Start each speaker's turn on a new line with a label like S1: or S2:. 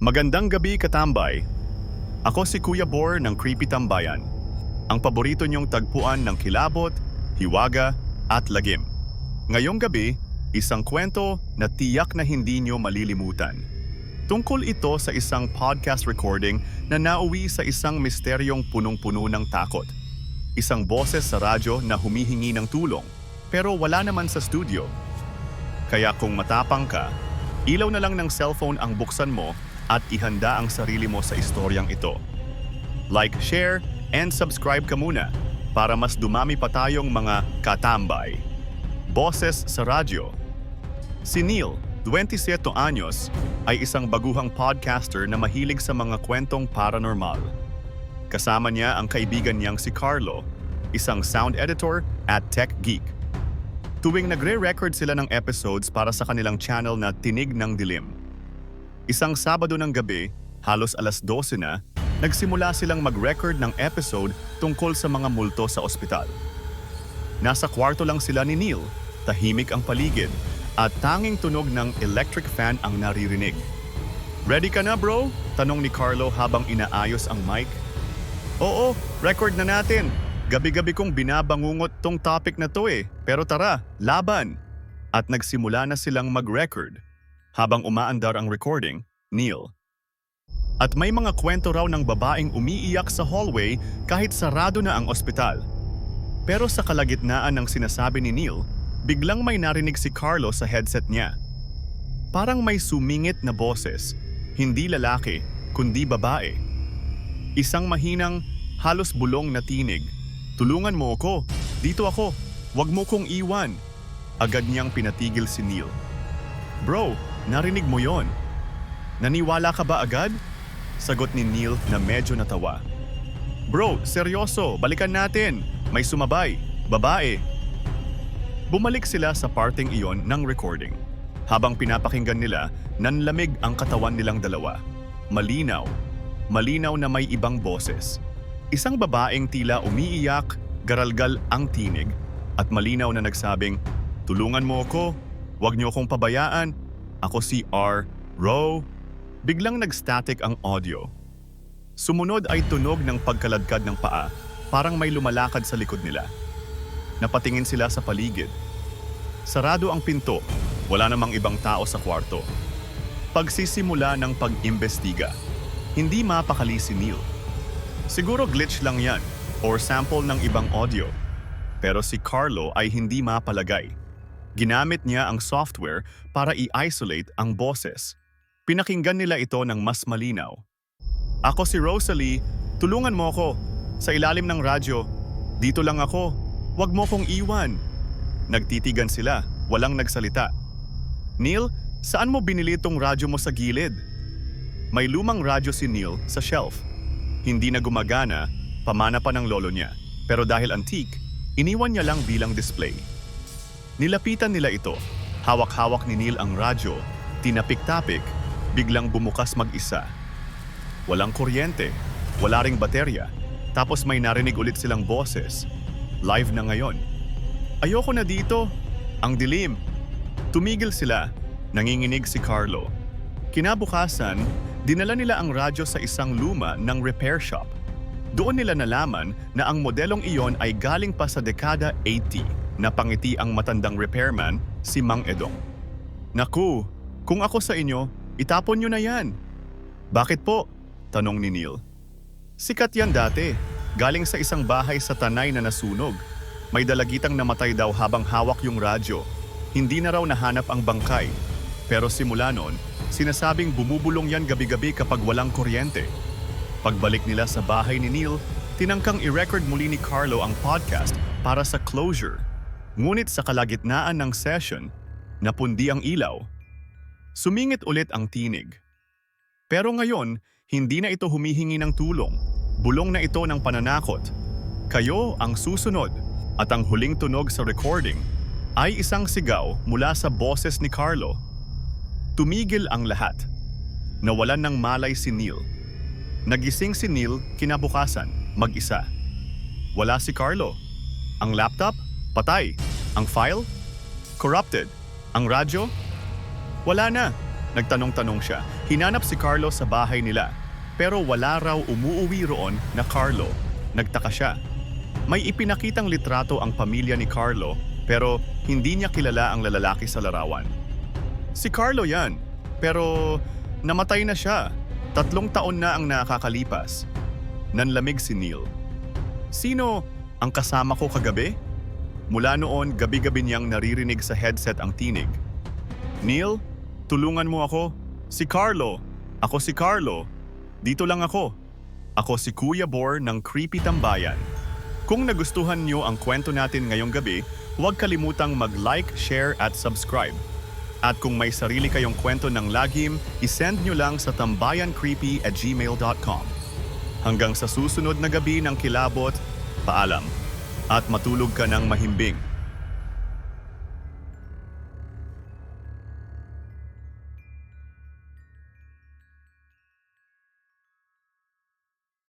S1: Magandang gabi, katambay. Ako si Kuya Bor ng Creepy Tambayan. Ang paborito niyong tagpuan ng kilabot, hiwaga, at lagim. Ngayong gabi, isang kwento na tiyak na hindi niyo malilimutan. Tungkol ito sa isang podcast recording na nauwi sa isang misteryong punong-puno ng takot. Isang boses sa radyo na humihingi ng tulong, pero wala naman sa studio. Kaya kung matapang ka, ilaw na lang ng cellphone ang buksan mo at ihanda ang sarili mo sa istoryang ito. Like, share, and subscribe ka muna para mas dumami pa tayong mga katambay. Boses sa radyo. Si Neil, 27 anyos, ay isang baguhang podcaster na mahilig sa mga kwentong paranormal. Kasama niya ang kaibigan niyang si Carlo, isang sound editor at tech geek. Tuwing nagre-record sila ng episodes para sa kanilang channel na Tinig ng Dilim. Isang Sabado ng gabi, halos alas 12 na, nagsimula silang mag-record ng episode tungkol sa mga multo sa ospital. Nasa kwarto lang sila ni Neil, tahimik ang paligid, at tanging tunog ng electric fan ang naririnig. "Ready ka na, bro?" tanong ni Carlo habang inaayos ang mic. "Oo, record na natin. Gabi-gabi kong binabangungot tong topic na to pero tara, laban!" At nagsimula na silang mag-record. Habang umaandar ang recording, Neil. At may mga kwento raw ng babaeng umiiyak sa hallway kahit sarado na ang ospital. Pero sa kalagitnaan ng sinasabi ni Neil, biglang may narinig si Carlo sa headset niya. Parang may sumingit na boses, hindi lalaki, kundi babae. Isang mahinang, halos bulong na tinig. "Tulungan mo ako, dito ako, wag mo kong iwan." Agad niyang pinatigil si Neil. "Bro, narinig mo yon. Naniwala ka ba agad?" Sagot ni Neil na medyo natawa. "Bro, seryoso, balikan natin. May sumabay, babae." Bumalik sila sa parting iyon ng recording. Habang pinapakinggan nila, nanlamig ang katawan nilang dalawa. Malinaw. Malinaw na may ibang boses. Isang babaeng tila umiiyak, garalgal ang tinig, at malinaw na nagsabing, "Tulungan mo ako, wag niyo akong pabayaan. Ako si R. Ro." Biglang nag-static ang audio. Sumunod ay tunog ng pagkaladkad ng paa, parang may lumalakad sa likod nila. Napatingin sila sa paligid. Sarado ang pinto, wala namang ibang tao sa kwarto. Pagsisimula ng pag-imbestiga, hindi mapakali si Neil. Siguro glitch lang yan, or sample ng ibang audio. Pero si Carlo ay hindi mapalagay. Ginamit niya ang software para i-isolate ang boses. Pinakinggan nila ito ng mas malinaw. "Ako si Rosalie, tulungan mo ako. Sa ilalim ng radyo. Dito lang ako. Wag mo kong iwan." Nagtitigan sila, walang nagsalita. "Neil, saan mo binili itong radyo mo sa gilid?" May lumang radyo si Neil sa shelf. Hindi na gumagana, pamana pa ng lolo niya. Pero dahil antique, iniwan niya lang bilang display. Nilapitan nila ito. Hawak-hawak ni Neil ang radyo, tinapik-tapik, biglang bumukas mag-isa. Walang kuryente, wala ring baterya, tapos may narinig ulit silang boses. Live na ngayon. "Ayoko na dito. Ang dilim." Tumigil sila, nanginginig si Carlo. Kinabukasan, dinala nila ang radyo sa isang luma ng repair shop. Doon nila nalaman na ang modelong iyon ay galing pa sa dekada 80. Napangiti ang matandang repairman, si Mang Edong. "Naku, kung ako sa inyo, itapon nyo na yan." "Bakit po?" tanong ni Neil. "Sikat yan dati. Galing sa isang bahay sa Tanay na nasunog. May dalagitang namatay daw habang hawak yung radyo. Hindi na raw nahanap ang bangkay. Pero simula noon, sinasabing bumubulong yan gabi-gabi kapag walang kuryente." Pagbalik nila sa bahay ni Neil, tinangkang i-record muli ni Carlo ang podcast para sa closure. Ngunit sa kalagitnaan ng session, napundi ang ilaw. Sumingit ulit ang tinig. Pero ngayon, hindi na ito humihingi ng tulong. Bulong na ito ng pananakot. "Kayo ang susunod." At ang huling tunog sa recording ay isang sigaw mula sa boses ni Carlo. Tumigil ang lahat. Nawalan ng malay si Neil. Nagising si Neil kinabukasan, mag-isa. Wala si Carlo. Ang laptop? Patay. Ang file? Corrupted. Ang radyo? Wala na. Nagtanong-tanong siya. Hinanap si Carlo sa bahay nila, pero wala raw umuuwi roon na Carlo. Nagtaka siya. May ipinakitang litrato ang pamilya ni Carlo, pero hindi niya kilala ang lalaki sa larawan. Si Carlo yan, pero namatay na siya. 3 taon na ang nakakalipas. Nanlamig si Neil. Sino ang kasama ko kagabi? Mula noon, gabi-gabi niyang naririnig sa headset ang tinig. Neil, tulungan mo ako. Si Carlo. Ako si Carlo. Dito lang ako. Ako si Kuya Bor ng Creepy Tambayan. Kung nagustuhan niyo ang kwento natin ngayong gabi, huwag kalimutang mag-like, share at subscribe. At kung may sarili kayong kwento ng lagim, isend nyo lang sa tambayancreepy@gmail.com. Hanggang sa susunod na gabi ng kilabot, paalam. At matulog ka ng mahimbing.